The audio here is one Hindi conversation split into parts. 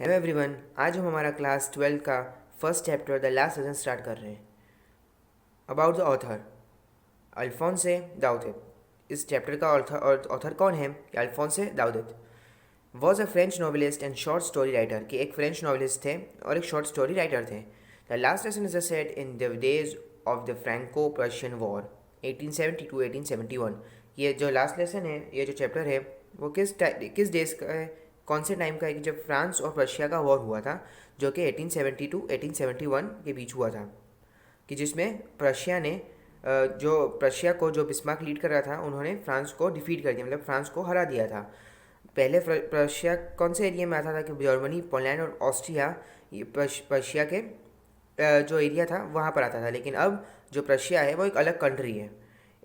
हेलो एवरीवन, आज हम हमारा क्लास 12 का first chapter the last lesson start कर रहे हैं। About the author Alphonse Daudet. इस चैप्टर का ऑथर कौन है? Alphonse Daudet was a French novelist and short story writer, कि एक फ्रेंच नॉवेलिस्ट थे और एक शॉर्ट स्टोरी राइटर थे। The last lesson is set in the days of the Franco Prussian war 1870 to 1871। ये जो लास्ट लेसन है, ये जो चैप्टर है, वो किस डेज का है, कौन से टाइम का है कि जब फ्रांस और रशिया का वॉर हुआ था, जो कि 1870 to 1871 के बीच हुआ था। कि जिसमें प्रशिया ने जो प्रशिया को जो बिस्मार्क लीड कर रहा था, उन्होंने फ्रांस को डिफीट कर दिया, मतलब फ्रांस को हरा दिया था। पहले प्रशिया कौन से एरिया में आता था? कि जर्मनी, पोलैंड और ऑस्ट्रिया, ये प्रशिया के जो एरिया था वहाँ पर आता था। लेकिन अब जो प्रशिया है वो एक अलग कंट्री है।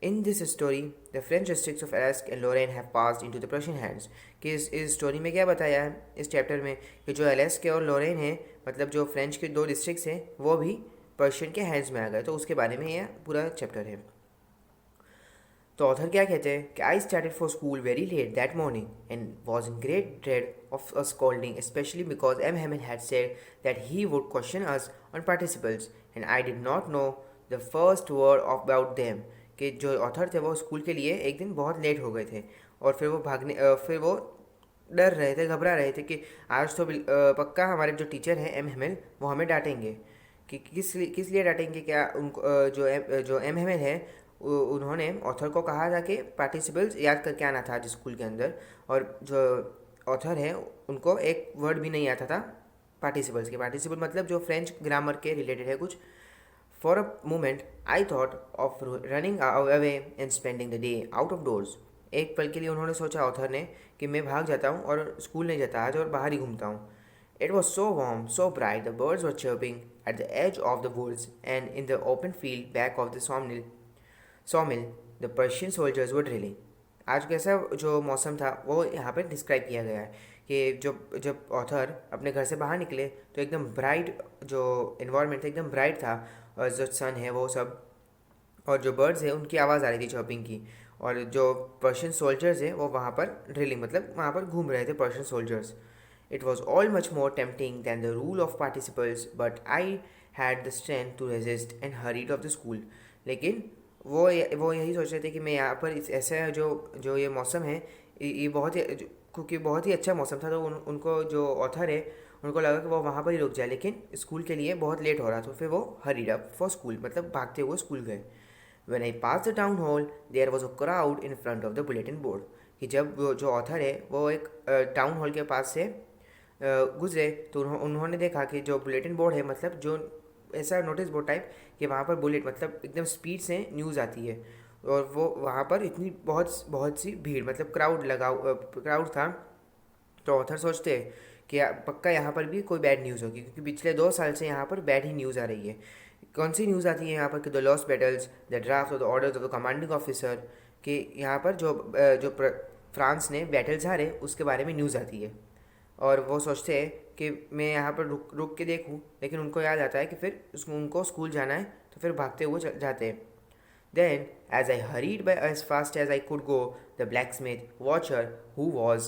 In this story the French districts of Alsace and Lorraine have passed into the Prussian hands. कि इस स्टोरी में क्या बताया है इस चैप्टर में, कि जो एलेस्क और लोरेन है, मतलब जो फ्रेंच के दो डिस्ट्रिक्ट्स हैं, वो भी पर्शियन के हैंड्स में आ गए। तो उसके बारे में यह पूरा चैप्टर है। तो ऑथर क्या कहते हैं कि I started for school very late that morning and was in great dread of a scolding, especially because M Hamel had said that he would question us on participles and I did not know the first word about them. कि जो ऑथर थे वो स्कूल के लिए एक दिन बहुत लेट हो गए थे, और फिर वो डर रहे थे, घबरा रहे थे कि आज तो पक्का हमारे जो टीचर हैं एम हेमल, वो हमें डांटेंगे। कि किस लिए डांटेंगे? क्या उनको जो एम हेमल है, उन्होंने ऑथर को कहा था कि पार्टिसिपल्स याद करके आना था आज स्कूल के अंदर, और जो ऑथर है उनको एक वर्ड भी नहीं आता था पार्टिसिपल्स के। पार्टिसिपल मतलब जो फ्रेंच ग्रामर के रिलेटेड है कुछ। For a moment I thought of running away and spending the day out of doors. एक पल के लिए उन्होंने सोचा, ऑथर ने, कि मैं भाग जाता हूँ और स्कूल नहीं जाता आज और बाहर ही घूमता हूँ। It was so warm, so bright, the birds were chirping at the edge of the woods and in the open field back of the sawmill the Persian soldiers were drilling। आज कैसा जो मौसम था वो यहाँ पे डिस्क्राइब किया गया है। कि जब जब ऑथर अपने घर से बाहर निकले तो एकदम ब्राइट जो इन्वायरमेंट था, एकदम ब्राइट था, और जो सन है वो सब, और जो बर्ड्स है उनकी आवाज़ आ रही थी चॉपिंग की, और जो पर्शियन सोल्जर्स हैं वो वहाँ पर ड्रिलिंग मतलब वहाँ पर घूम रहे थे Persian soldiers. It was all much more tempting than the rule of participles but I had the strength to resist and hurried off the school. लेकिन वो यही सोच रहे थे कि मैं यहाँ पर इस ऐसा जो जो ये मौसम है, ये बहुत ही, क्योंकि बहुत ही अच्छा मौसम था, तो उनको जो ऑथर है उनको लगा कि वो वहाँ पर ही रुक जाए, लेकिन स्कूल के लिए बहुत लेट हो रहा, तो फिर वो हरीड अप फॉर स्कूल, मतलब भागते हुए स्कूल गए। When I passed the town hall, there was a crowd in front of the bulletin board। कि जब वो जो ऑथर है वो एक टाउन हॉल के पास से गुजरे, तो उन्होंने देखा कि जो बुलेटिन बोर्ड है, मतलब जो ऐसा नोटिस बोर्ड टाइप, कि वहाँ पर बुलेट मतलब एकदम स्पीड से न्यूज़ आती है, और वो वहाँ पर इतनी बहुत बहुत सी भीड़, मतलब क्राउड था। तो ऑथर सोचते हैं कि पक्का यहाँ पर भी कोई बैड न्यूज़ होगी, क्योंकि पिछले 2 साल से यहाँ पर बैड ही न्यूज़ आ रही है। कौन सी न्यूज़ आती है यहाँ पर? कि the lost battles, the draft of the orders of the commanding officer. कि यहाँ पर फ्रांस ने बैटल्स हारे उसके बारे में न्यूज़ आती है, और वो सोचते हैं कि मैं यहाँ पर रुक रुक के देखूँ, लेकिन उनको याद आता है कि फिर उनको स्कूल जाना है, तो फिर भागते हुए जाते हैं। Then, as I hurried by as fast as I could go, the blacksmith watcher who was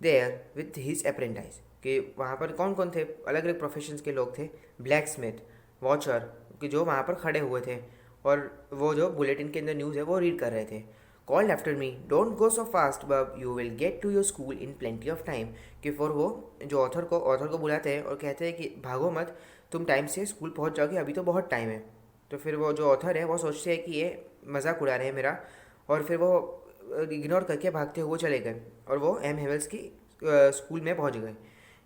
there with his apprentice। कि वहाँ पर कौन कौन थे? अलग अलग प्रोफेशंस के लोग थे। ब्लैक वॉचर, कि जो वहाँ पर खड़े हुए थे, और वो जो बुलेटिन के अंदर न्यूज़ है वो रीड कर रहे थे। Called after me, don't go so fast bub, you will get to your school in plenty of time. कि फिर वो जो ऑथर को बुलाते हैं और कहते हैं कि भागो मत, तुम टाइम से स्कूल पहुँच जाओगे, अभी तो बहुत टाइम है। तो फिर वो जो ऑथर है वो सोचते हैं कि ये मजाक उड़ा रहे हैं मेरा, और फिर वो इग्नोर करके भागते हुए चले गए, और वो एम हेवल्स की स्कूल में पहुंच गए।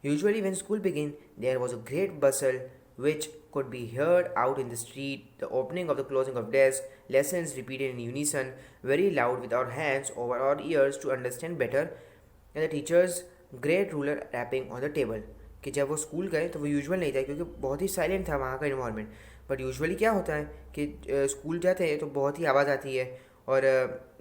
Usually when school begin there was a great bustle which could be heard out in the street, the opening of the closing of desk, lessons repeated in unison, very loud with our hands over our ears to understand better, and the teacher's great ruler rapping on the table। कि जब वो स्कूल गए तो वो यूजुअल नहीं था, क्योंकि बहुत ही साइलेंट था वहाँ का इन्वायरमेंट। बट यूजुअली क्या होता है कि स्कूल जाते हैं तो बहुत ही आवाज़ आती है, और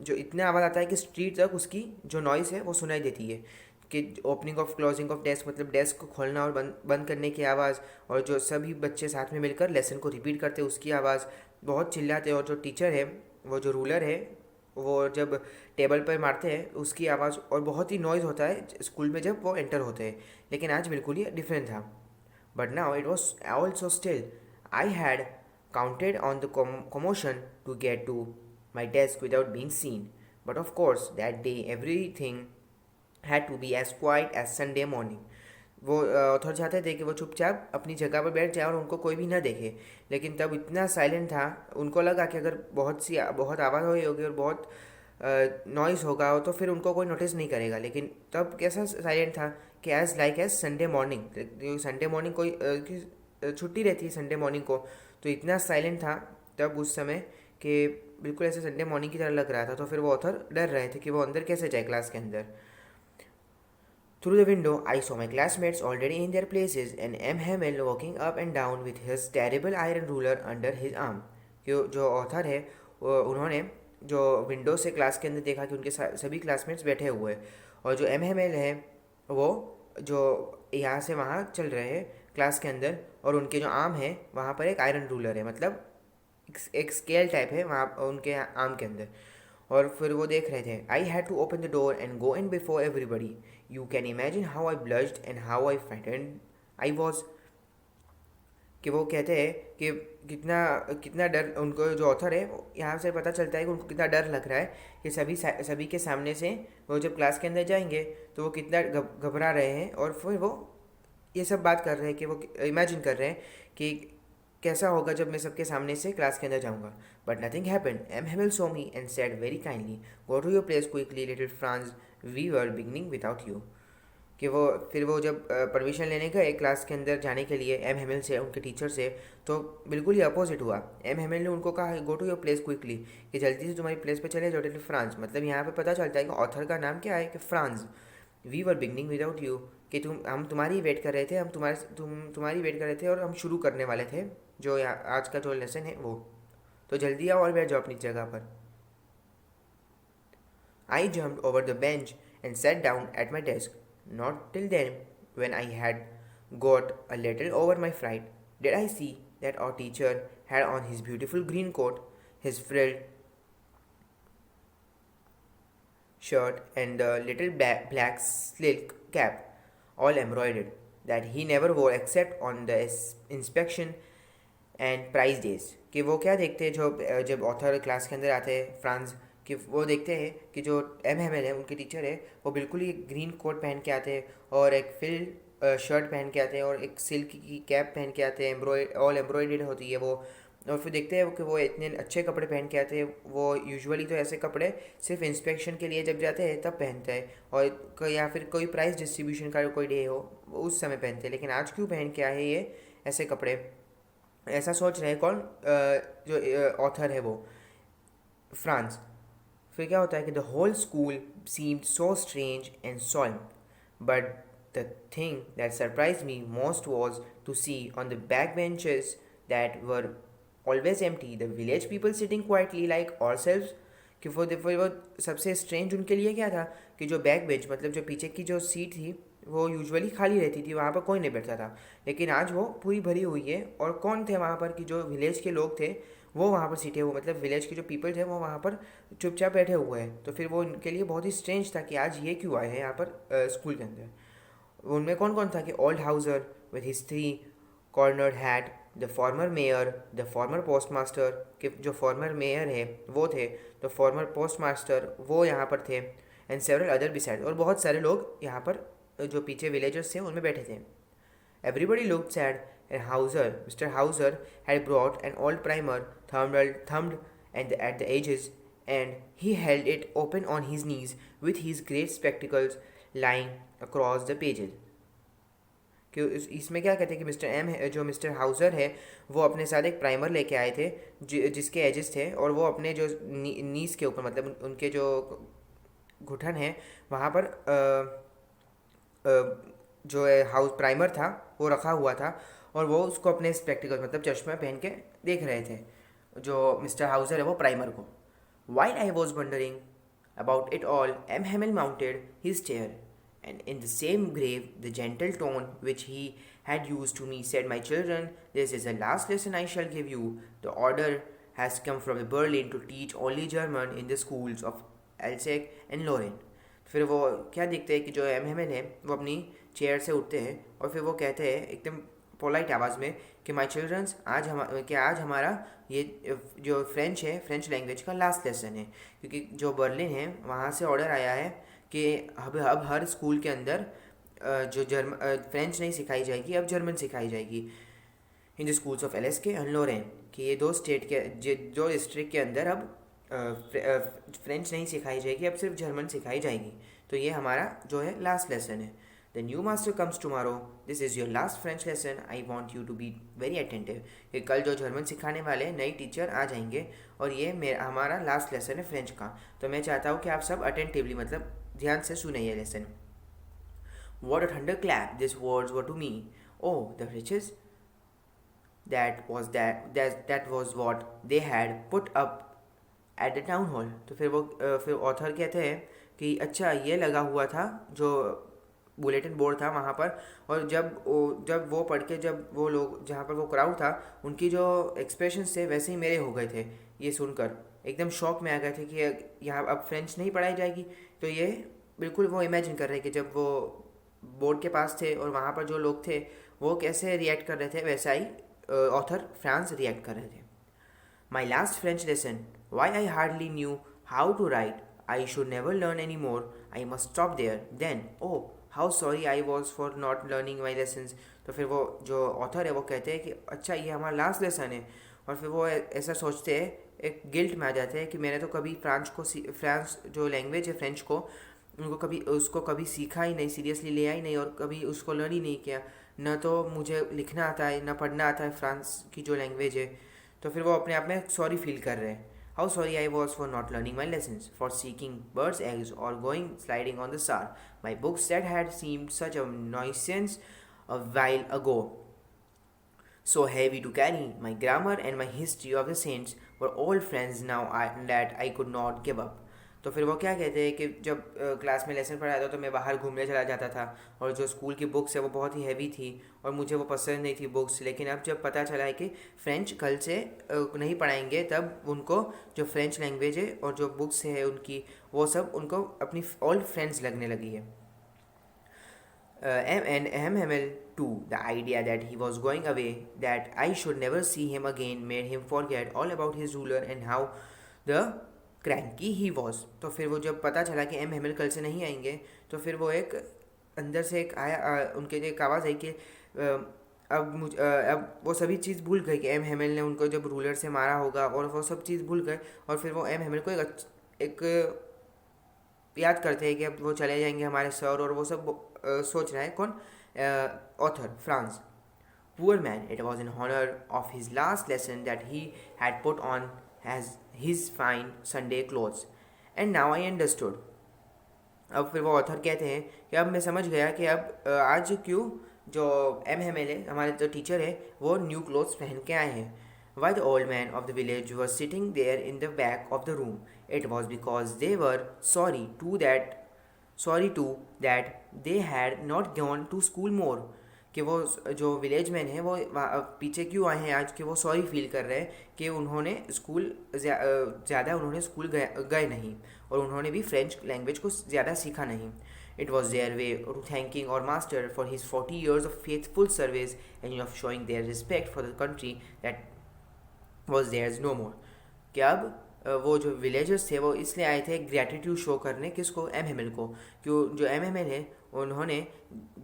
जो इतना आवाज़ आता है कि स्ट्रीट तक उसकी जो नॉइज़ है वो सुनाई देती है। कि opening of closing of desk मतलब डेस्क को खोलना और बंद बंद करने की आवाज़, और जो सभी बच्चे साथ में मिलकर लेसन को रिपीट करते हैं उसकी आवाज़, बहुत चिल्लाते हैं। और जो टीचर है, वो जो रूलर है, वो जब टेबल पर मारते हैं उसकी आवाज़, और बहुत ही नॉइज़ होता है स्कूल में जब वो एंटर होते हैं, लेकिन आज बिल्कुल ही डिफरेंट था. But now it was also still. I had counted on the commotion to get to my desk without being seen. But of course, that day everything had to be as quiet as Sunday morning. वो ऑथर चाहते थे कि वो चुपचाप अपनी जगह पर बैठ जाए और उनको कोई भी ना देखे, लेकिन तब इतना साइलेंट था, उनको लगा कि अगर बहुत आवाज़ हुई होगी और बहुत नॉइज़ होगा तो फिर उनको कोई नोटिस नहीं करेगा. लेकिन तब कैसा साइलेंट था कि as Sunday morning, Sunday morning कोई की छुट्टी रहती है संडे मॉर्निंग को, तो इतना साइलेंट था तब उस समय कि बिल्कुल ऐसे संडे मॉर्निंग की तरह लग रहा था. तो फिर वो ऑथर डर रहे थे कि वो अंदर कैसे जाए क्लास के अंदर. Through the window, I saw my classmates already in their places and M. Hamill walking up and down with his terrible iron ruler under his arm. जो ऑथर है उन्होंने जो विंडो से क्लास के अंदर देखा कि उनके सभी क्लासमेट्स बैठे हुए हैं, और जो एम हेमेल है वो जो यहाँ से वहाँ चल रहे हैं क्लास के अंदर, और उनके जो आर्म है वहाँ पर एक आयरन रूलर है, मतलब एक स्केल टाइप है वहाँ उनके आर्म के अंदर. और फिर वो देख रहे थे. I had to open the door and go in before everybody. You can imagine how I blushed and how I frightened I was. कि वो कहते हैं कि कितना कितना डर उनको, जो ऑथर है यहाँ से पता चलता है कि उनको कितना डर लग रहा है कि सभी के सामने से वो जब क्लास के अंदर जाएंगे तो वो कितना घबरा रहे हैं. और फिर वो ये सब बात कर रहे हैं कि वो इमेजिन कर रहे हैं कि कैसा होगा जब मैं सबके सामने से क्लास के अंदर जाऊंगा. But nothing happened. M Hamel saw me and said very kindly, go to your place quickly little Franz, we were beginning without you. कि वो फिर वो जब परमिशन लेने गए क्लास के अंदर जाने के लिए एम हेमिल से, उनके टीचर से, तो बिल्कुल ही अपोजिट हुआ. एम हेमिल ने उनको कहा go to your place quickly, कि जल्दी से तुम्हारी प्लेस पे चले जाओ लिटिल फ्रांस. मतलब यहाँ पे पता चलता है कि ऑथर का नाम क्या है कि Franz. We were beginning without you, कि हम तुम्हारी वेट कर रहे थे, हम तुम्हारी वेट कर रहे थे और हम शुरू करने वाले थे जो आज का जो लेसन है वो. तो जल्दी आओ और बैठ जाओ अपनी जगह पर. आई jumped over the bench and sat down at my desk. Not till then, when I had got a little over my fright, did I see that our teacher had on his beautiful green coat, his frilled shirt, and the little black silk cap, all embroidered, that he never wore except on the inspection and prize days. कि वो क्या देखते हैं जब ऑथर क्लास के अंदर आते हैं फ्रांस, कि वो देखते हैं कि जो एम हेमिल है उनके टीचर है वो बिल्कुल ही ग्रीन कोट पहन के आते हैं और एक फिल शर्ट पहन के आते हैं और एक सिल्क की कैप पहन के आते हैं, ऑल एम्ब्रॉयडर्ड होती है वो. और फिर देखते हैं कि वो इतने अच्छे कपड़े पहन के आते हैं. वो यूजुअली तो ऐसे कपड़े सिर्फ इंस्पेक्शन के लिए जब जाते हैं तब पहनते हैं, और या फिर कोई प्राइज़ डिस्ट्रीब्यूशन का कोई डे हो उस समय पहनते हैं. लेकिन आज क्यों पहन के आए ये ऐसे कपड़े, ऐसा सोच रहे हैं कौन, जो ऑथर है वो फ्रांस. फिर क्या होता है कि the whole school seemed so strange and solemn, but the thing that surprise me most was to see on the back benches that were always empty the village people sitting quietly like ourselves. कि वो सबसे स्ट्रेंज उनके लिए क्या था कि जो बैक बेंच, मतलब जो पीछे की जो सीट थी वो यूजुअली खाली रहती थी, वहाँ पर कोई नहीं बैठता था, लेकिन आज वो पूरी भरी हुई है. और कौन थे वहाँ पर कि जो विलेज के लोग थे वो वहाँ पर सीटे हुए, मतलब विलेज के जो पीपल थे वो वहाँ पर चुपचाप बैठे हुए हैं. तो फिर वो उनके लिए बहुत ही स्ट्रेंज था कि आज ये क्यों आए हैं यहाँ पर स्कूल के अंदर. उनमें कौन कौन था कि old Hauser with his 3 cornered hat, the former mayor, the former post master, के जो फॉर्मर मेयर है वो थे, द फॉर्मर पोस्ट मास्टर वो यहाँ पर थे, एंड सेवरल अदर बिसाइड, और बहुत सारे लोग यहाँ पर जो पीछे विलेजर्स थे उनमें बैठे थे. Everybody looked sad and Hauser, mister Hauser had brought an old primer thumbed at the edges, and he held it open on his knees with his great spectacles lying across the pages. कि इसमें क्या कहते हैं कि जो मिस्टर हाउसर है वो अपने साथ एक प्राइमर लेके आए थे जिसके एजेस थे, और वो अपने जो नीज के ऊपर, मतलब उनके जो घुटन है वहाँ पर जो हाउस प्राइमर था वो रखा हुआ था, और वो उसको अपने स्पेक्टिकल मतलब चश्मा पहन के देख रहे थे जो मिस्टर हाउसर है वो प्राइमर को. While I was wondering about it all, M Hamel mounted his chair, and in the same grave, the gentle tone which he had used to me said, my children, this is the last lesson I shall give you. The order has come from Berlin to teach only German in the schools of Alsace and Lorraine. फिर वो क्या देखते हैं कि जो एम है वो अपनी चेयर से उठते हैं और फिर वो कहते हैं एकदम पोलाइट आवाज़ में कि माय चिल्ड्रंस आज हमारा ये जो फ्रेंच है, फ्रेंच लैंग्वेज का लास्ट लेसन है, क्योंकि जो बर्लिन है वहाँ से ऑर्डर आया है कि अब हर स्कूल के अंदर जो फ्रेंच नहीं सिखाई जाएगी, अब जर्मन सिखाई जाएगी in the schools of Alsace and Lorraine, कि ये दो स्टेट के दो डिस्ट्रिक्ट के अंदर अब फ्रेंच नहीं सिखाई जाएगी, अब सिर्फ जर्मन सिखाई जाएगी। तो ये हमारा जो है लास्ट लेसन है। The new master comes tomorrow, this is your last French lesson, I want you to be very attentive. कि कल जो जर्मन सिखाने वाले नई टीचर आ जाएंगे और ये हमारा लास्ट लेसन है फ्रेंच का, तो मैं चाहता हूँ कि आप सब अटेंटिवली मतलब ध्यान से सुने ये lesson. What a thunderclap these words were to me. Oh, the riches! That was what they had put up at the town hall. तो फिर ऑथर कहते हैं कि अच्छा ये लगा हुआ था जो बुलेटिन बोर्ड था वहाँ पर, और जब वो पढ़ के जब वो लोग जहाँ पर वो क्राउड था उनकी जो एक्सप्रेशंस थे वैसे ही मेरे हो गए थे। ये सुनकर एकदम शॉक में आ गए थे कि यहाँ अब फ्रेंच नहीं पढ़ाई जाएगी। तो ये बिल्कुल वो इमेजिन कर रहे कि जब वो बोर्ड के पास थे और वहाँ पर जो लोग थे वो कैसे रिएक्ट कर रहे थे, वैसा ही ऑथर फ्रांस रिएक्ट कर रहे थे। My last French lesson, why I hardly knew how to write, I should never learn any more, I must stop there, then oh how sorry I was for not learning my lessons. तो फिर वो जो ऑथर है वो कहते हैं कि अच्छा ये हमारा लास्ट लेसन है, और फिर वो ऐसा सोचते हैं, एक गिल्ट में आ जाते हैं कि मैंने तो कभी फ्रांस जो लैंग्वेज है फ्रेंच को उसको कभी सीखा ही नहीं, सीरियसली लिया ही नहीं और कभी उसको लर्न ही नहीं किया, न तो मुझे लिखना आता है न पढ़ना आता है फ्रांस की जो लैंग्वेज है। तो फिर वो अपने आप में सॉरी फील कर रहे हैं। How sorry I was for not learning my lessons, for seeking birds eggs और गोइंग स्लाइडिंग ऑन द सार, my books that had seemed such a nuisance a while ago, so heavy to carry, my grammar and my history of the saints were old friends now that I could not give up. तो फिर वो क्या कहते हैं कि जब क्लास में लेसन पढ़ाया था तो मैं बाहर घूमने चला जाता था, और जो स्कूल की बुक्स है वो बहुत ही हैवी थी और मुझे वो पसंद नहीं थी बुक्स। लेकिन अब जब पता चला है कि फ्रेंच कल से नहीं पढ़ाएंगे, तब उनको जो फ्रेंच लैंग्वेज है और जो बुक्स है उनकी वो सब उनको अपनी ओल्ड फ्रेंड्स लगने लगी है। And Hamel too, the idea that he was going away, that I should never see him again, made him forget all about his ruler and how the cranky he was. तो फिर वो जब पता चला कि हेमल कल से नहीं आएंगे, तो फिर वो एक अंदर से एक उनके एक आवाज़ आई कि अब वो सभी चीज़ भूल गए कि हेमल ने उनको जब रूलर से मारा होगा, और वो सब चीज़ भूल गए। और फिर वो हेमल को एक याद करते हैं कि अब वो चले जाएंगे हमारे सर, और वो सब सोच रहा है कौन, author Franz. Poor man, it was in honour of his last lesson that he had put on has his fine Sunday clothes, and now I understood. अब फिर वो ऑथर कहते हैं कि अब मैं समझ गया कि अब आज क्यों जो हेमल है हमारे जो टीचर है वो न्यू क्लोथ्स पहन के आए हैं। Why the old man of the village was sitting there in the back of the room? It was because they were sorry too that they had not gone to school more. कि वो जो विलेज मैन है वो पीछे क्यों आए हैं आज, कि वो सॉरी फील कर रहे हैं कि उन्होंने स्कूल ज़्यादा उन्होंने स्कूल गए नहीं, और उन्होंने भी फ्रेंच लैंग्वेज को ज़्यादा सीखा नहीं। It was their way of thanking our master for his 40 years of faithful service and of showing their respect for the country that was theirs no more. कि अब वो जो विलेजर्स थे वो इसलिए आए थे ग्रैटिट्यूड शो करने, किसको, हेमल को, कि जो हेमल है उन्होंने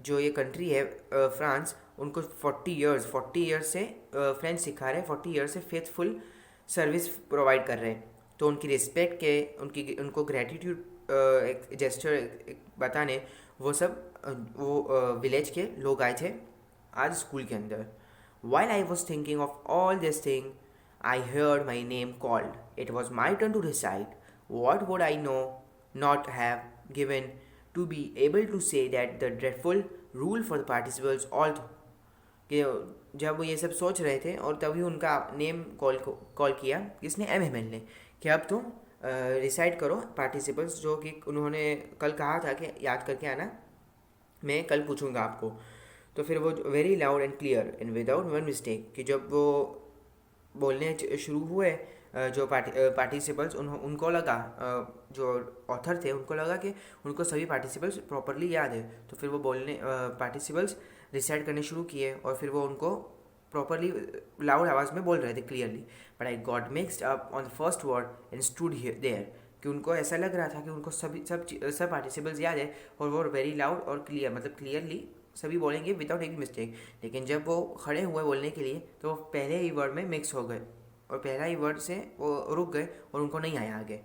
जो ये कंट्री है फ्रांस, उनको 40 ईयर्स से फ्रेंच सिखा रहे हैं, 40 ईयर्स से फेथफुल सर्विस प्रोवाइड कर रहे हैं। तो उनकी रिस्पेक्ट के उनको ग्रैटिट्यूड एक जेस्चर बताने वो विलेज के लोग आए थे आज स्कूल के अंदर। While I was thinking of all this thing, I heard my name called. It was my turn to recite. What would I not have given to be able to say that the dreadful rule for the participles all कि जब वो ये सब सोच रहे थे और तभी उनका नेम कॉल किया किसने, हेमल ने, कि अब तुम रिसाइट करो पार्टिसिपल्स जो कि उन्होंने कल कहा था कि याद करके आना, मैं कल पूछूंगा आपको। तो फिर वो very loud and clear and without one mistake, कि जब वो बोलने शुरू हुए जो पार्टिसिपल्स उनको लगा, जो ऑथर थे उनको लगा कि उनको सभी पार्टिसिपल्स प्रॉपरली याद है, तो फिर वो बोलने पार्टिसिपल्स रिसाइट करने शुरू किए और फिर वो उनको प्रॉपरली लाउड आवाज़ में बोल रहे थे clearly. But I got mixed up on the first word and stood there, कि उनको ऐसा लग रहा था कि उनको सब पार्टिसिपल्स याद है और वो वेरी लाउड और क्लियर, मतलब क्लियरली सभी बोलेंगे विदाउट एनी मिस्टेक। लेकिन जब वो खड़े हुए बोलने के लिए तो वो पहले ही वर्ड में मिक्स हो गए और पहला ही वर्ड से वो रुक गए और उनको नहीं आया आगे।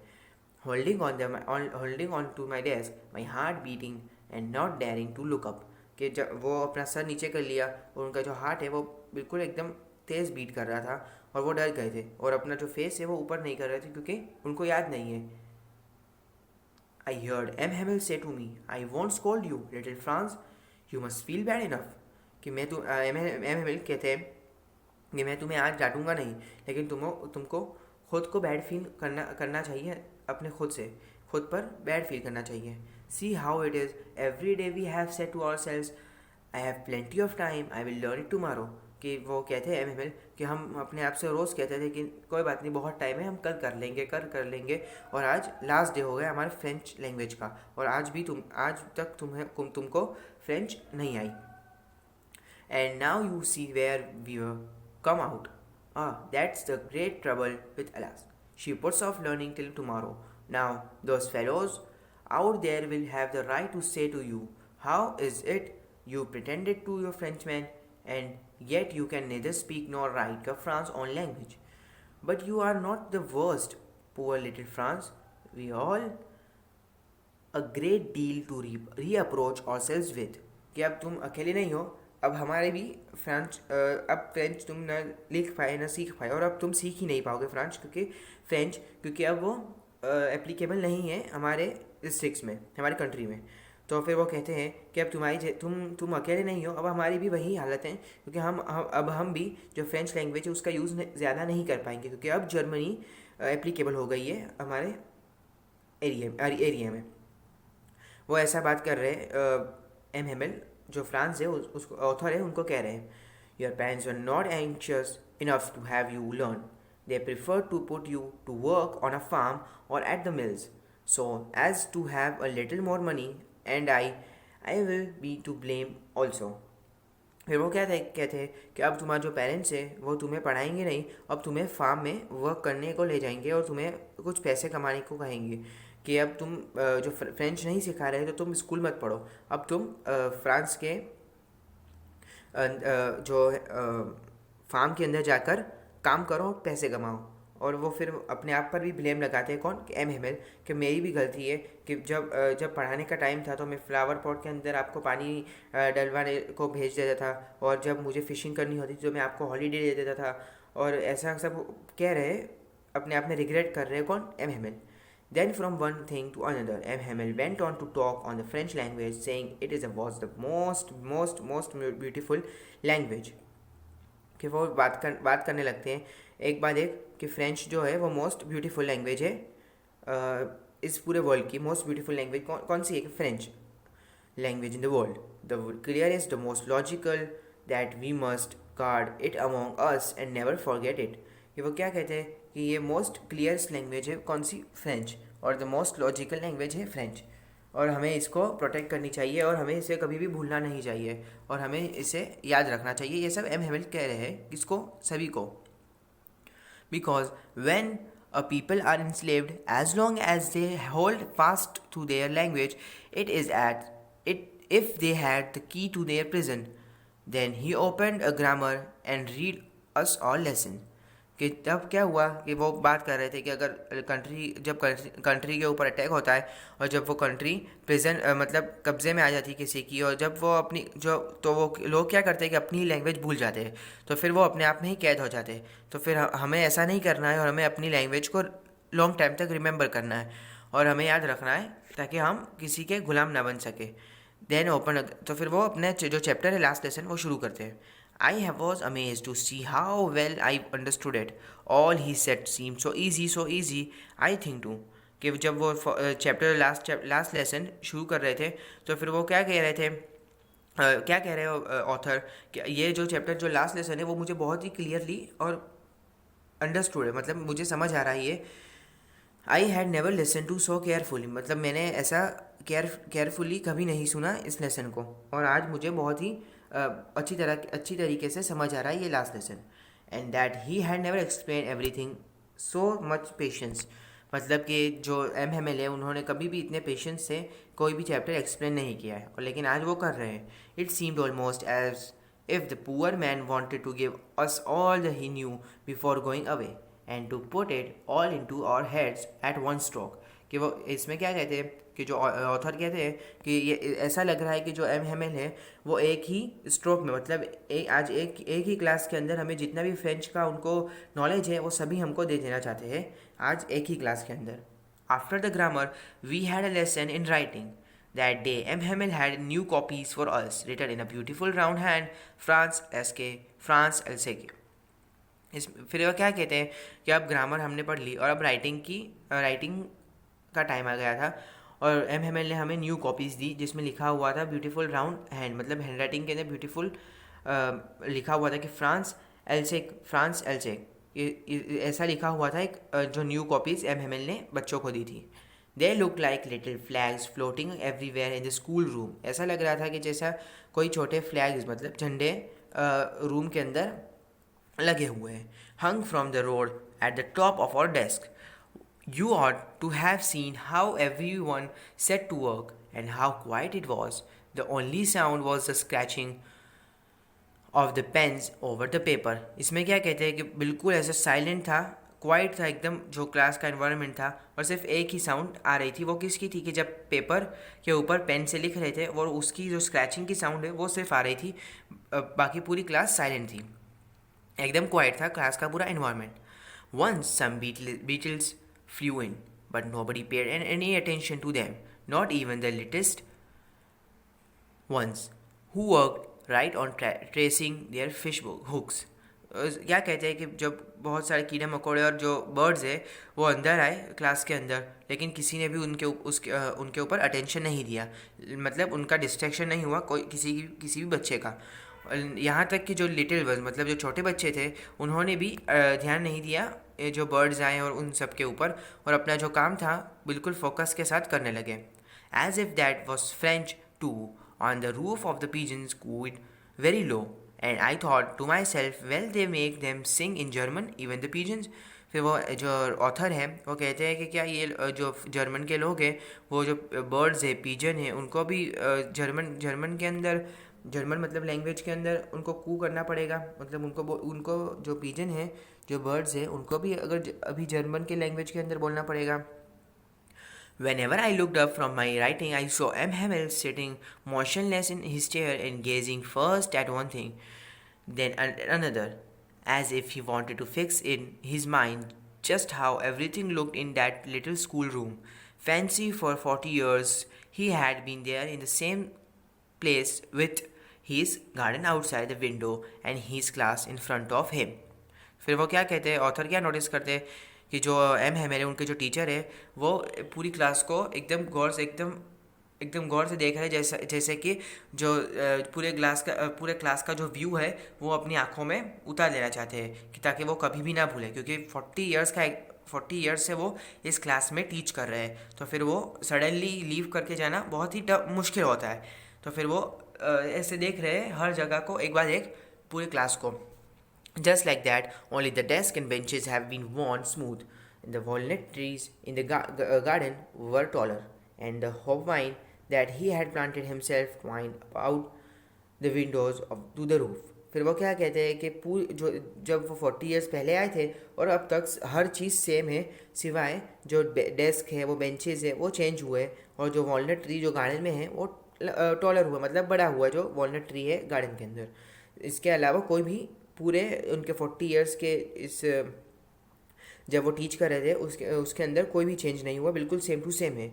Holding on to my desk, my heart beating and not daring to look up, कि जब वो अपना सर नीचे कर लिया और उनका जो हार्ट है वो बिल्कुल एकदम तेज़ बीट कर रहा था और वो डर गए थे और अपना जो फेस है वो ऊपर नहीं कर रहे थे क्योंकि उनको याद नहीं है। I heard M. Hamill say to me, I won't scold you, little Franz. You must feel bad enough. कि मैं एम हेमिल कहते हैं कि मैं तुम्हें आज डांटूंगा नहीं, लेकिन तुमको खुद को बैड फील करना चाहिए, अपने खुद पर बैड फील करना चाहिए। See how it is. Every day we have said to ourselves, I have plenty of time, I will learn it tomorrow. कि वो कहते हैं एम एम एल कि हम अपने आप से रोज़ कहते थे कि कोई बात नहीं, बहुत टाइम है, हम कल कर लेंगे। और आज लास्ट डे हो गया हमारे फ्रेंच लैंग्वेज का और आज तक तुमको फ्रेंच नहीं आई। And now you see where we come out, that's the great trouble with Alsace, she puts off learning till tomorrow. Now those fellows out there will have the right to say to you, how is it you pretended to your Frenchman, and yet you can neither speak nor write your Fran's own language. But you are not the worst, poor little Franz. We all a great deal to reapproach ourselves with. कि अब तुम अकेले नहीं हो, अब हमारे भी अब फ्रेंच तुम न लिख पाए न सीख पाए, और अब तुम सीख ही नहीं पाओगे फ्रेंच क्योंकि अब वो एप्लीकेबल नहीं है हमारे डिस्ट्रिक्ट्स में, हमारे कंट्री में। तो फिर वो कहते हैं कि अब तुम अकेले नहीं हो, अब हमारी भी वही हालत है क्योंकि हम भी जो फ्रेंच लैंग्वेज है उसका यूज़ ज़्यादा नहीं कर पाएंगे क्योंकि अब जर्मनी एप्लीकेबल हो गई है हमारे एरिया में। वो ऐसा बात कर रहे एम हेमिल जो फ्रांस है उसको ऑथर है, उनको कह रहे हैं, your parents are not anxious enough to have you learn, they prefer to put you to work on a farm or at the mills so as to have a little more money, and I will be to blame also. फिर वो कहते हैं कि अब तुम्हारे जो पेरेंट्स हैं वो तुम्हें पढ़ाएंगे नहीं, अब तुम्हें फार्म में वर्क करने को ले जाएंगे और तुम्हें कुछ पैसे कमाने को कहेंगे कि अब तुम जो फ्रेंच नहीं सिखा रहे तो तुम स्कूल मत पढ़ो, अब तुम फ्रांस के जो फार्म के अंदर जाकर काम करो, पैसे कमाओ। और वो फिर अपने आप पर भी ब्लेम लगाते हैं, कौन, कि एम हेमिल, कि मेरी भी गलती है कि जब पढ़ाने का टाइम था तो मैं फ्लावर पॉट के अंदर आपको पानी डलवाने को भेज देता था, और जब मुझे फ़िशिंग करनी होती थी तो मैं आपको हॉलीडे दे देता था, और ऐसा सब कह रहे, अपने आप में रिग्रेट कर रहे हैं, कौन, M Hamel. Then from one thing to another, M. Hamill went on to talk on the French language, saying it was the most beautiful language. कि वो बात करने लगते हैं एक बाद एक कि फ्रेंच जो है वो मोस्ट ब्यूटीफुल लैंग्वेज है, इस पूरे वर्ल्ड की मोस्ट ब्यूटीफुल लैंग्वेज कौन सी है, कि French language in the world, the clearest, the most logical, that we must guard it among us and never forget it. कि वो क्या कहते हैं कि ये मोस्ट क्लियरेस्ट लैंग्वेज है कौन सी, फ्रेंच, और द मोस्ट लॉजिकल लैंग्वेज है फ्रेंच, और हमें इसको प्रोटेक्ट करनी चाहिए और हमें इसे कभी भी भूलना नहीं चाहिए और हमें इसे याद रखना चाहिए। ये सब एम हेमिल कह रहे हैं, किसको, सभी को। Because when a people are enslaved, as long as they hold fast to their language, it is at it, if they had the key to their prison, then he opened a grammar and read us all lesson. कि तब क्या हुआ कि वो बात कर रहे थे कि अगर कंट्री के ऊपर अटैक होता है और जब वो कंट्री प्रिजन मतलब कब्जे में आ जाती है किसी की, और जब वो अपनी तो वो लोग क्या करते हैं कि अपनी लैंग्वेज भूल जाते हैं, तो फिर वो अपने आप में ही कैद हो जाते हैं। तो फिर हमें ऐसा नहीं करना है और हमें अपनी लैंग्वेज को लॉन्ग टाइम तक रिमेंबर करना है और हमें याद रखना है ताकि हम किसी के गुलाम ना बन सके। देन ओपन, तो फिर वो अपने जो चैप्टर है लास्ट लेसन वो शुरू करते हैं। I was amazed to see how well I understood it. All he said seemed so easy, I think too. कि जब वो चैप्टर लास्ट लेसन शुरू कर रहे थे तो फिर वो क्या कह रहे थे, क्या कह रहे हो ऑथर कि ये जो चैप्टर जो लास्ट लेसन है वो मुझे बहुत ही क्लियरली और अंडरस्टूड है, मतलब मुझे समझ आ रहा है ये। I had never listen to so carefully, मतलब मैंने ऐसा केयरफुली कभी नहीं सुना इस लेसन को, और आज मुझे बहुत ही अच्छी तरीके से समझ आ रहा है ये last lesson. And that he had never explain everything so much patience, मतलब कि जो एम है उन्होंने कभी भी इतने पेशेंस से कोई भी चैप्टर एक्सप्लेन नहीं किया है, और लेकिन आज वो कर रहे हैं। It seemed almost as if the poor man wanted to give us all that he knew before going away and to put it all into our heads at one stroke। कि वो इसमें क्या कहते हैं कि जो ऑथर कहते हैं कि ये ऐसा लग रहा है कि जो एम है वो एक ही स्ट्रोक में, मतलब आज एक ही क्लास के अंदर हमें जितना भी फ्रेंच का उनको नॉलेज है वो सभी हमको दे देना चाहते हैं आज एक ही क्लास के अंदर। After the grammar we had a lesson in writing. That day, M. Hamill had new copies for us, written in a beautiful round hand, France S.K. France L.C.K. फिर वो क्या कहते हैं कि अब ग्रामर हमने पढ़ ली और अब राइटिंग का टाइम आ गया था, और एम हेमिल ने हमें न्यू कॉपीज़ दी जिसमें लिखा हुआ था ब्यूटीफुल राउंड हैंड, मतलब हैंड राइटिंग के अंदर ब्यूटीफुल लिखा हुआ था कि फ्रांस एलसेक ऐसा लिखा हुआ था एक जो न्यू कॉपीज़ एम हेमिल ने बच्चों को दी थी। They look like little flags floating everywhere in the school room, ऐसा लग रहा था कि जैसा कोई छोटे फ्लैग्स मतलब झंडे रूम के अंदर लगे हुए हैं। Hung from the rod at the top of our desk. You ought to have seen how everyone set to work and how quiet it was. The only sound was the scratching of the pens over the paper। इसमें क्या कहते हैं कि बिल्कुल ऐसा साइलेंट था, क्वाइट था एकदम जो क्लास का एनवायरनमेंट था, और सिर्फ एक ही साउंड आ रही थी। वो किसकी थी कि जब पेपर के ऊपर पेन से लिख रहे थे और उसकी जो स्क्रैचिंग की साउंड है वो सिर्फ आ रही थी, बाकी पूरी क्लास साइलेंट थी, एकदम क्वाइट था क्लास का पूरा environment. Once some beetles flew in, but nobody paid any attention to them, not even the littlest ones, who worked right on tracing their fish hooks। क्या कहते हैं कि जब बहुत सारे कीड़े मकोड़े और जो बर्ड्स है वो अंदर आए क्लास के अंदर, लेकिन किसी ने भी उनके ऊपर अटेंशन नहीं दिया, मतलब उनका डिस्ट्रैक्शन नहीं हुआ कोई किसी भी बच्चे का। यहाँ तक कि जो लिटिल वन मतलब जो छोटे बच्चे थे उन्होंने भी ध्यान नहीं दिया जो बर्ड्स आए और उन सब के ऊपर, और अपना जो काम था बिल्कुल फोकस के साथ करने लगे। As if that was French too on the roof of the pigeons cooed very low and I thought to myself well they make them sing in German even the pigeons. फिर वो जो ऑथर है वो कहते हैं कि क्या ये जो जर्मन के लोग हैं वो जो बर्ड्स है पिजन है उनको भी जर्मन के अंदर जर्मन मतलब लैंग्वेज के अंदर उनको कू करना पड़ेगा, मतलब उनको जो पिजन है जो बर्ड्स है उनको भी अभी जर्मन के लैंग्वेज के अंदर बोलना पड़ेगा। Whenever I looked up from my writing, I saw M. Hamill sitting motionless in his chair and gazing first at one thing, then at another, as if he wanted to fix in his mind just how everything looked in that little schoolroom. Fancy for 40 years he had been there in the same place with his garden outside the window and his class in front of him। फिर वो क्या कहते हैं ऑथर क्या नोटिस करते हैं कि जो एम है मेरे उनके जो टीचर है वो पूरी क्लास को एकदम गौर से देख रहे हैं, जैसे कि जो पूरे क्लास का जो व्यू है वो अपनी आंखों में उतार लेना चाहते हैं कि ताकि वो कभी भी ना भूलें, क्योंकि 40 ईयर्स से वो इस क्लास में टीच कर रहे हैं, तो फिर वो सडनली लीव करके जाना बहुत ही मुश्किल होता है। तो फिर वो ऐसे देख रहे हैं हर जगह को एक बार एक पूरी क्लास को। Just like that, only the desks and benches have been worn smooth. The walnut trees in the garden were taller, and the hopvine that he had planted himself twined about the windows to the roof। फिर वो क्या कहते हैं कि जब वो 40 ईयर्स पहले आए थे और अब तक हर चीज़ सेम है, सिवाय जो डेस्क है वो बेंचेस है वो चेंज हुए, और जो वॉलनट ट्री जो गार्डन में है वो टॉलर हुआ मतलब बड़ा हुआ जो वॉलनट ट्री है गार्डन के अंदर। इसके अलावा कोई भी पूरे उनके 40 ईयर्स के इस जब वो टीच कर रहे थे उसके अंदर कोई भी चेंज नहीं हुआ, बिल्कुल सेम टू सेम है।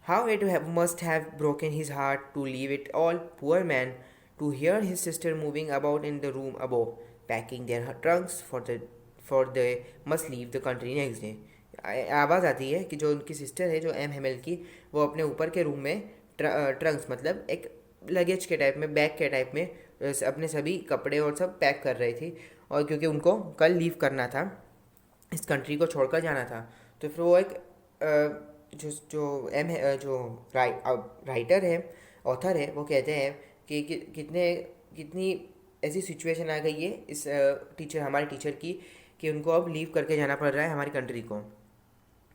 How it must have broken his heart to leave it all, poor man, to hear his sister moving about in the room above packing their trunks for they must leave the country next day. आवाज़ आती है कि जो उनकी सिस्टर है जो एम हेमिल की वो अपने ऊपर के रूम में ट्रंक्स मतलब एक लगेज के टाइप में बैग के टाइप में अपने सभी कपड़े और सब पैक कर रही थी, और क्योंकि उनको कल लीव करना था इस कंट्री को छोड़कर जाना था। तो फिर वो एक जो जो एम है जो राइटर है, ऑथर है, वो कहते हैं कि कितनी ऐसी सिचुएशन आ गई है इस हमारे टीचर की कि उनको अब लीव करके जाना पड़ रहा है हमारी कंट्री को।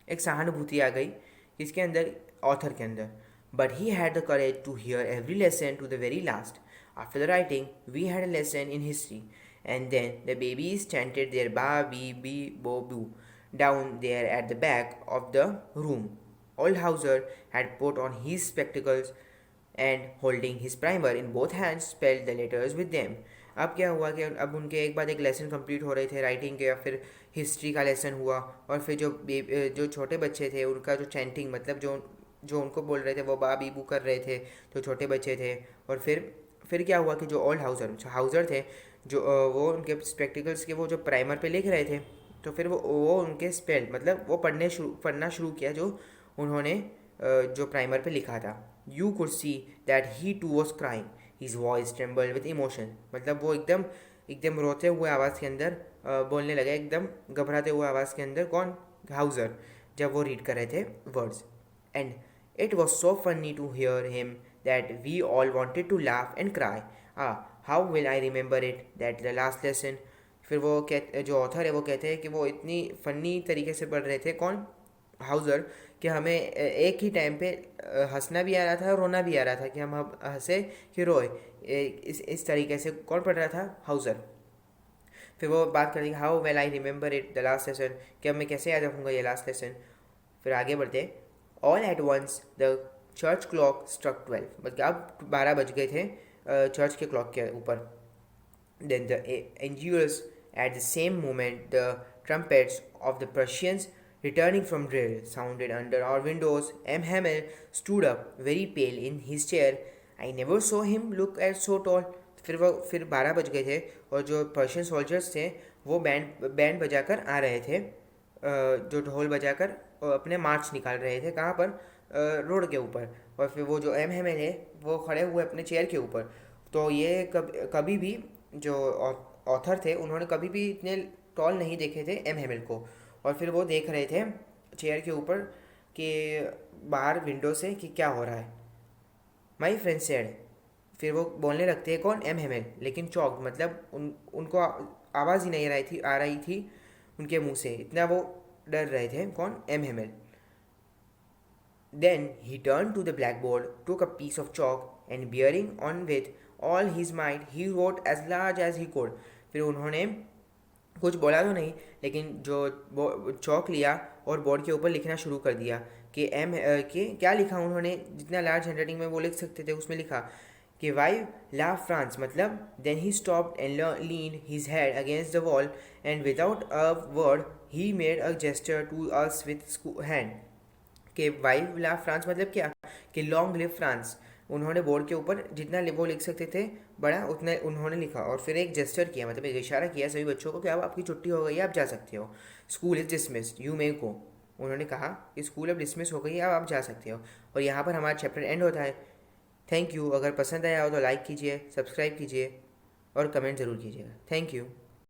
एक सहानुभूति आ गई इसके अंदर, ऑथर के अंदर। But he had the courage to hear every lesson to the very last. After the writing we had a lesson in history and then the babies chanted their ba bee bee bo boo down there at the back of the room. Old Hauser had put on his spectacles and holding his primer in both hands spelled the letters with them. अब क्या हुआ कि अब उनके एक बाद एक लेसन कंप्लीट हो रहे थे राइटिंग के, या फिर हिस्ट्री का लेसन हुआ, और फिर जो छोटे बच्चे थे उनका जो चैंटिंग, मतलब जो जो उनको बोल रहे थे वो बा बीबू कर रहे थे, जो छोटे बच्चे थे। और फिर क्या हुआ कि जो ओल्ड हाउसर थे, जो वो उनके स्पेक्टिकल्स के वो जो प्राइमर पे लिख रहे थे, तो फिर वो उनके स्पेल मतलब वो पढ़ना शुरू किया जो उन्होंने जो प्राइमर पे लिखा था। You could see that he too was crying, his voice tremble with emotion. मतलब वो एकदम एकदम रोते हुए आवाज़ के अंदर बोलने लगे, एकदम घबराते हुए आवाज़ के अंदर। कौन? हाउसर, जब वो रीड कर रहे थे words. And it was so funny to hear him that we all wanted to laugh and cry. How will I remember it that the last lesson. फिर वो जो ऑथर है वो कहते हैं कि वो इतनी फ़नी तरीके से पढ़ रहे थे, कौन? हाउसर, कि हमें एक ही टाइम पे हंसना भी आ रहा था और रोना भी आ रहा था, कि हम अब हंसे कि रोए। इस तरीके से कौन पढ़ रहा था? हाउसर। फिर वो बात करेंगे how well I remember it the last lesson, कि अब मैं कैसे याद रखूँगा ये लास्ट लेसन। फिर आगे बढ़ते, all at once the church clock struck 12, मतलब अब 12 बज गए थे चर्च के क्लॉक के ऊपर। Then the angels, at the same moment, the trumpets of the Prussians returning from drill sounded under our windows. M. Hamel stood up, very pale in his chair. I never saw him look at so tall. फिर 12 बज गए थे और जो पर्शियन सोल्जर्स थे वो बैंड बजाकर आ रहे थे, जो ढोल बजाकर अपने मार्च निकाल रहे थे। कहाँ पर? रोड के ऊपर। और फिर वो जो एम हेमल है वो खड़े हुए अपने चेयर के ऊपर। तो ये कभी भी जो ऑथर थे उन्होंने कभी भी इतने टॉल नहीं देखे थे एम हेमल को। और फिर वो देख रहे थे चेयर के ऊपर कि बाहर विंडो से कि क्या हो रहा है। माई फ्रेंड सेड, फिर वो बोलने लगते हैं, कौन? एम हेमल, लेकिन चौक, मतलब उनको आवाज़ ही नहीं आ रही थी उनके मुंह से, इतना वो डर रहे थे। कौन? M Hemal. Then he turned to the blackboard, took a piece of chalk, and bearing on with all his might, he wrote as large as he could. फिर उन्होंने कुछ बोला तो नहीं, लेकिन जो चौक लिया और बोर्ड के ऊपर लिखना शुरू कर दिया कि के क्या लिखा उन्होंने, जितना लार्ज हैंडराइटिंग में वो लिख सकते थे उसमें लिखा कि वाई ला फ्रांस, मतलब then he stopped and lean his head against the wall and without a word he made a gesture to us with hand. कि वाइव ला फ्रांस मतलब क्या? कि लॉन्ग लिव फ्रांस। उन्होंने बोर्ड के ऊपर जितना वो लिख सकते थे बड़ा उतना उन्होंने लिखा, और फिर एक जेस्चर किया, मतलब एक इशारा किया सभी बच्चों को कि अब आपकी छुट्टी हो गई है, आप जा सकते हो। School is dismissed, you may go. उन्होंने कहा कि स्कूल अब डिसमिस हो गई है, अब आप जा सकते हो। और यहाँ पर हमारा चैप्टर एंड होता है। Thank you. अगर पसंद आया हो तो लाइक कीजिए, सब्सक्राइब कीजिए और कमेंट ज़रूर कीजिएगा। Thank you.